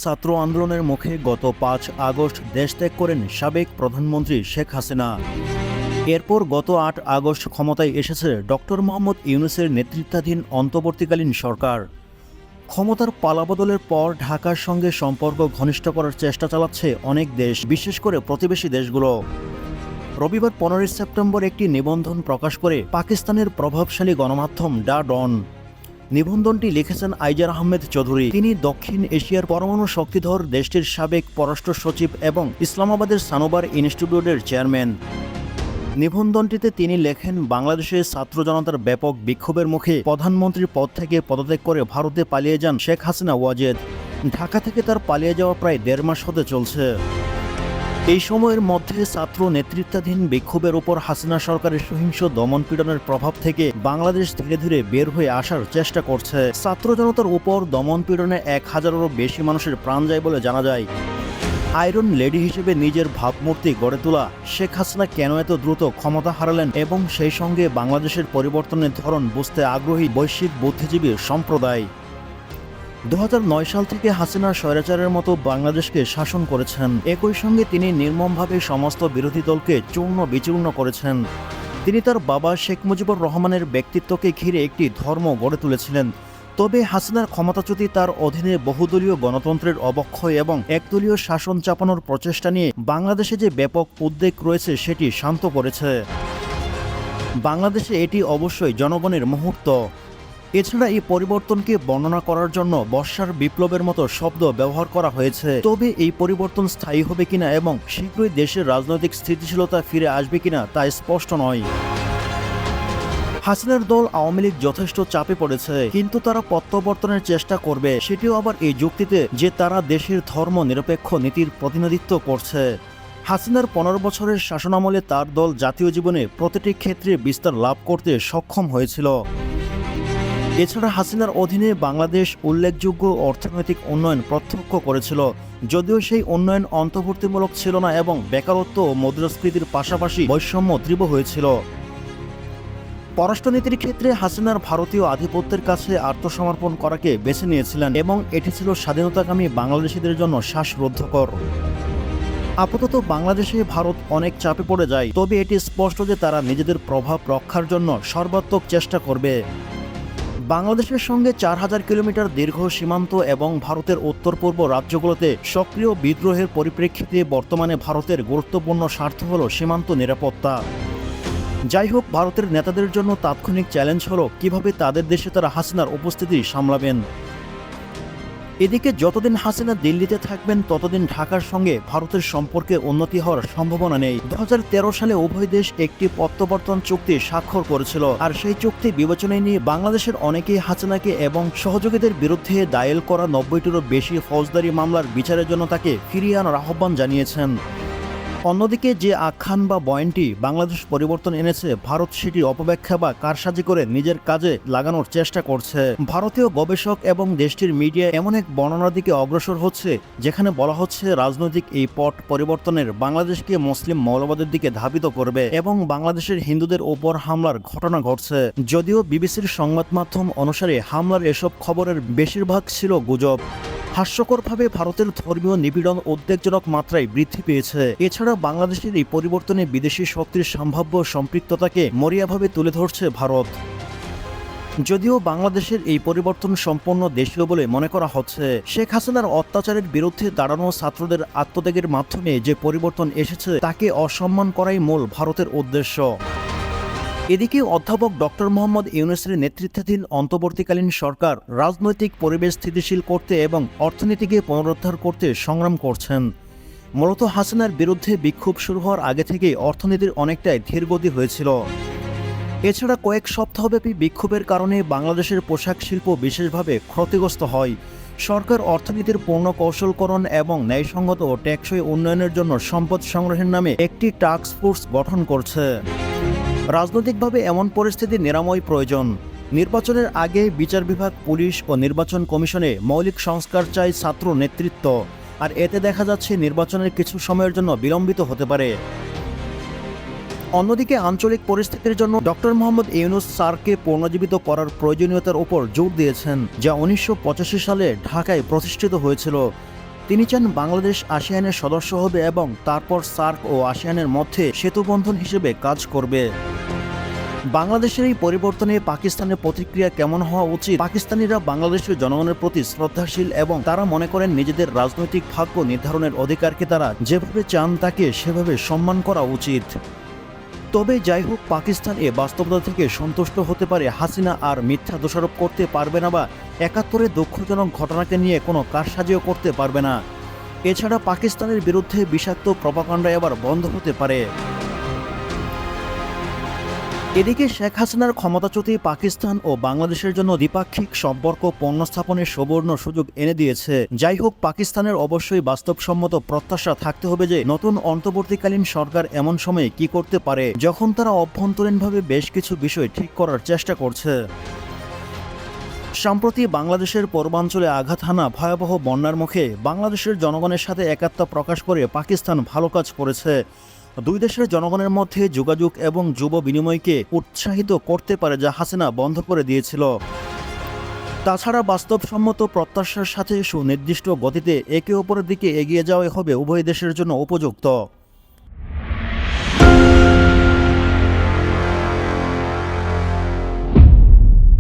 ছাত্র আন্দোলনের মুখে গত ৫ আগস্ট দেশত্যাগ করেন সাবেক প্রধানমন্ত্রী শেখ হাসিনা। এরপর গত ৮ আগস্ট ক্ষমতায় এসেছে ডক্টর মোহাম্মদ ইউনূসের নেতৃত্বাধীন অন্তর্বর্তীকালীন সরকার। ক্ষমতার পালাবদলের পর ঢাকার সঙ্গে সম্পর্ক ঘনিষ্ঠ করার চেষ্টা চালাচ্ছে অনেক দেশ, বিশেষ করে প্রতিবেশী দেশগুলো। রবিবার ১৫ সেপ্টেম্বর একটি নিবন্ধন প্রকাশ করে পাকিস্তানের প্রভাবশালী গণমাধ্যম দ্য ডন। নিবন্ধনটি লিখেছেন আইজার আহমেদ চৌধুরী। তিনি দক্ষিণ এশিয়ার পরমাণু শক্তিধর দেশটির সাবেক পররাষ্ট্র সচিব এবং ইসলামাবাদের সানোবার ইনস্টিটিউটের চেয়ারম্যান। নিবন্ধনটিতে তিনি লেখেন, বাংলাদেশে ছাত্র জনতার ব্যাপক বিক্ষোভের মুখে প্রধানমন্ত্রীর পদ থেকে পদত্যাগ করে ভারতে পালিয়ে যান শেখ হাসিনা ওয়াজেদ। ঢাকা থেকে তার পালিয়ে যাওয়া প্রায় ১.৫ মাস হতে চলছে। এই সময়ের মধ্যে ছাত্র নেতৃত্বাধীন বিক্ষোভের উপর হাসিনা সরকারের সহিংস দমনপীড়নের প্রভাব থেকে বাংলাদেশ ধীরে ধীরে বের হয়ে আসার চেষ্টা করছে। ছাত্র জনতার উপর দমনপীড়নে ১,০০০-এরও বেশি মানুষের প্রাণ যায় বলে জানা যায়। আয়রন লেডি হিসেবে নিজের ভাবমূর্তি গড়ে তোলা শেখ হাসিনা কেন এত দ্রুত ক্ষমতা হারালেন এবং সেই সঙ্গে বাংলাদেশের পরিবর্তনের ধরন বুঝতে আগ্রহী বৈশ্বিক বুদ্ধিজীবী সম্প্রদায়। ২০০৯ সাল থেকে হাসিনা স্বৈরাচারের মতো বাংলাদেশকে শাসন করেছেন। একই সঙ্গে তিনি নির্মমভাবে সমস্ত বিরোধী দলকে চূর্ণ বিচূর্ণ করেছেন। তিনি তার বাবা শেখ মুজিবুর রহমানের ব্যক্তিত্বকে ঘিরে একটি ধর্ম গড়ে তুলেছিলেন। তবে হাসিনার ক্ষমতাচ্যুতি তার অধীনে বহুদলীয় গণতন্ত্রের অবক্ষয় এবং একদলীয় শাসন চাপানোর প্রচেষ্টা নিয়ে বাংলাদেশে যে ব্যাপক উদ্বেগ রয়েছে সেটি শান্ত করেছে। বাংলাদেশে এটি অবশ্যই জনগণের মুহূর্ত। এছাড়া এই পরিবর্তনকে বর্ণনা করার জন্য বর্ষার বিপ্লবের মতো শব্দ ব্যবহার করা হয়েছে। তবে এই পরিবর্তন স্থায়ী হবে কিনা এবং শীঘ্রই দেশের রাজনৈতিক স্থিতিশীলতা ফিরে আসবে কিনা তা স্পষ্ট নয়। হাসিনার দল আওয়ামী লীগ যথেষ্ট চাপে পড়েছে, কিন্তু তারা প্রত্যাবর্তনের চেষ্টা করবে, সেটিও আবার এই যুক্তিতে যে তারা দেশের ধর্ম নিরপেক্ষ নীতির প্রতিনিধিত্ব করছে। হাসিনার ১৫ বছরের শাসনামলে তার দল জাতীয় জীবনে প্রতিটি ক্ষেত্রে বিস্তার লাভ করতে সক্ষম হয়েছিল। এছাড়া হাসিনার অধীনে বাংলাদেশ উল্লেখযোগ্য অর্থনৈতিক উন্নয়ন প্রত্যক্ষ করেছিল, যদিও সেই উন্নয়ন অন্তর্ভুক্তিমূলক ছিল না এবং বেকারত্ব ও মুদ্রাস্ফীতির পাশাপাশি বৈষম্য তীব্র হয়েছিল। পররাষ্ট্রনীতির ক্ষেত্রে হাসিনার ভারতীয় আধিপত্যের কাছে আত্মসমর্পণ করাকে বেছে নিয়েছিলেন এবং এটি ছিল স্বাধীনতাকামী বাংলাদেশিদের জন্য শ্বাসরুদ্ধকর। আপাতত বাংলাদেশে ভারত অনেক চাপে পড়ে যায়, তবে এটি স্পষ্ট যে তারা নিজেদের প্রভাব রক্ষার জন্য সর্বাত্মক চেষ্টা করবে। বাংলাদেশের সঙ্গে ৪,০০০ কিলোমিটার দীর্ঘ সীমান্ত এবং ভারতের উত্তর পূর্ব রাজ্যগুলোতে সক্রিয় বিদ্রোহের পরিপ্রেক্ষিতে বর্তমানে ভারতের গুরুত্বপূর্ণ স্বার্থ হল সীমান্ত নিরাপত্তা। যাই হোক, ভারতের নেতাদের জন্য তাৎক্ষণিক চ্যালেঞ্জ হলো কিভাবে তাদের দেশে তারা হাসিনার উপস্থিতি সামলাবেন। এদিকে যতদিন হাসিনা দিল্লিতে থাকবেন ততদিন ঢাকার সঙ্গে ভারতের সম্পর্কে উন্নতি হওয়ার সম্ভাবনা নেই। ২০১৩ সালে উভয় দেশ একটি প্রত্যাবর্তন চুক্তি স্বাক্ষর করেছিল, আর সেই চুক্তি বিবেচনায় নিয়ে বাংলাদেশের অনেকেই হাসিনাকে এবং সহযোগীদের বিরুদ্ধে দায়ের করা ৯০-টিরও বেশি ফৌজদারি মামলার বিচারের জন্য তাকে ফিরিয়ে আনার আহ্বান জানিয়েছেন। অন্যদিকে যে আখ্যান বা বয়ানটি বাংলাদেশ পরিবর্তন এনেছে, ভারত সেটি অপব্যাখ্যা বা কারসাজি করে নিজের কাজে লাগানোর চেষ্টা করছে। ভারতীয় গবেষক এবং দেশটির মিডিয়া এমন এক বর্ণনার দিকে অগ্রসর হচ্ছে যেখানে বলা হচ্ছে রাজনৈতিক এই পট পরিবর্তনের বাংলাদেশকে মুসলিম মৌলবাদের দিকে ধাবিত করবে এবং বাংলাদেশের হিন্দুদের ওপর হামলার ঘটনা ঘটছে। যদিও বিবিসির সংবাদ মাধ্যম অনুসারে হামলার এসব খবরের বেশিরভাগ ছিল গুজব। হাস্যকরভাবে ভারতের ধর্মীয় নিপীড়ন উদ্বেগজনক মাত্রায় বৃদ্ধি পেয়েছে। এছাড়া বাংলাদেশের এই পরিবর্তনে বিদেশি শক্তির সম্ভাব্য সম্পৃক্ততাকে মরিয়াভাবে তুলে ধরছে ভারত। যদিও বাংলাদেশের এই পরিবর্তন সম্পূর্ণ দেশীয় বলে মনে করা হচ্ছে, শেখ হাসিনার অত্যাচারের বিরুদ্ধে দাঁড়ানো ছাত্রদের আত্মত্যাগের মাধ্যমে যে পরিবর্তন এসেছে তাকে অসম্মান করাই মূল ভারতের উদ্দেশ্য। এদিকে অধ্যাপক ডক্টর মোহাম্মদ ইউনূসের নেতৃত্বাধীন অন্তর্বর্তীকালীন সরকার রাজনৈতিক পরিবেশ স্থিতিশীল করতে এবং অর্থনীতিকে পুনরুদ্ধার করতে সংগ্রাম করছেন। মূলত হাসিনার বিরুদ্ধে বিক্ষোভ শুরু হওয়ার আগে থেকেই অর্থনীতির অনেকটাই ধীরগতি হয়েছিল। এছাড়া কয়েক সপ্তাহব্যাপী বিক্ষোভের কারণে বাংলাদেশের পোশাক শিল্প বিশেষভাবে ক্ষতিগ্রস্ত হয়। সরকার অর্থনীতির পূর্ণ কৌশলকরণ এবং ন্যায়সঙ্গত ও টেকসই উন্নয়নের জন্য সম্পদ সংগ্রহের নামে একটি টাস্ক ফোর্স গঠন করছে। রাজনৈতিকভাবে এমন পরিস্থিতি নিরাময় প্রয়োজন। নির্বাচনের আগে বিচার বিভাগ, পুলিশ ও নির্বাচন কমিশনে মৌলিক সংস্কার চাই ছাত্র নেতৃত্ব, আর এতে দেখা যাচ্ছে নির্বাচনের কিছু সময়ের জন্য বিলম্বিত হতে পারে। অন্যদিকে আঞ্চলিক পরিস্থিতির জন্য ডক্টর মোহাম্মদ ইউনূস স্যারকে পুনর্জীবিত করার প্রয়োজনীয়তার উপর জোর দিয়েছেন, যা ১৯৮৫ সালে ঢাকায় প্রতিষ্ঠিত হয়েছিল। তিনি চান বাংলাদেশ আসিয়ানের সদস্য হবে এবং তারপর সার্ক ও আসিয়ানের মধ্যে সেতুবন্ধন হিসেবে কাজ করবে। বাংলাদেশের এই পরিবর্তনে পাকিস্তানের প্রতিক্রিয়া কেমন হওয়া উচিত? পাকিস্তানিরা বাংলাদেশের জনগণের প্রতি শ্রদ্ধাশীল এবং তারা মনে করেন নিজেদের রাজনৈতিক ভাগ্য নির্ধারণের অধিকারকে তারা যেভাবে চান তাকে সেভাবে সম্মান করা উচিত। তবে যাই হোক, পাকিস্তান এ বাস্তবতা থেকে সন্তুষ্ট হতে পারে হাসিনা আর মিথ্যা দোষারোপ করতে পারবে না বা ৭১-এর দুঃখজনক ঘটনাকে নিয়ে কোনো কারসাজিও করতে পারবে না। এছাড়া পাকিস্তানের বিরুদ্ধে বিষাক্ত প্রপাগান্ডা এবার বন্ধ হতে পারে। এদিকে শেখ হাসিনার ক্ষমতাচ্যুতি পাকিস্তান ও বাংলাদেশের জন্য দ্বিপাক্ষিক সম্পর্ক পুনঃস্থাপনের সুবর্ণ সুযোগ এনে দিয়েছে। যাই হোক, পাকিস্তানের অবশ্যই বাস্তবসম্মত প্রত্যাশা থাকতে হবে যে নতুন অন্তর্বর্তীকালীন সরকার এমন সময়ে কি করতে পারে যখন তারা অভ্যন্তরীণভাবে বেশ কিছু বিষয় ঠিক করার চেষ্টা করছে। সম্প্রতি বাংলাদেশের পূর্বাঞ্চলে আঘাত হানা ভয়াবহ বন্যার মুখে বাংলাদেশের জনগণের সাথে একাত্মতা প্রকাশ করে পাকিস্তান ভালো কাজ করেছে। দুই দেশের জনগণের মধ্যে যোগাযোগ এবং যুব বিনিময়কে উৎসাহিত করতে পারে, যা হাসিনা বন্ধ করে দিয়েছিল। তাছাড়া বাস্তবসম্মত প্রত্যাশার সাথে সুনির্দিষ্ট গতিতে একে অপরের দিকে এগিয়ে যাওয়াই হবে উভয় দেশের জন্য উপযুক্ত।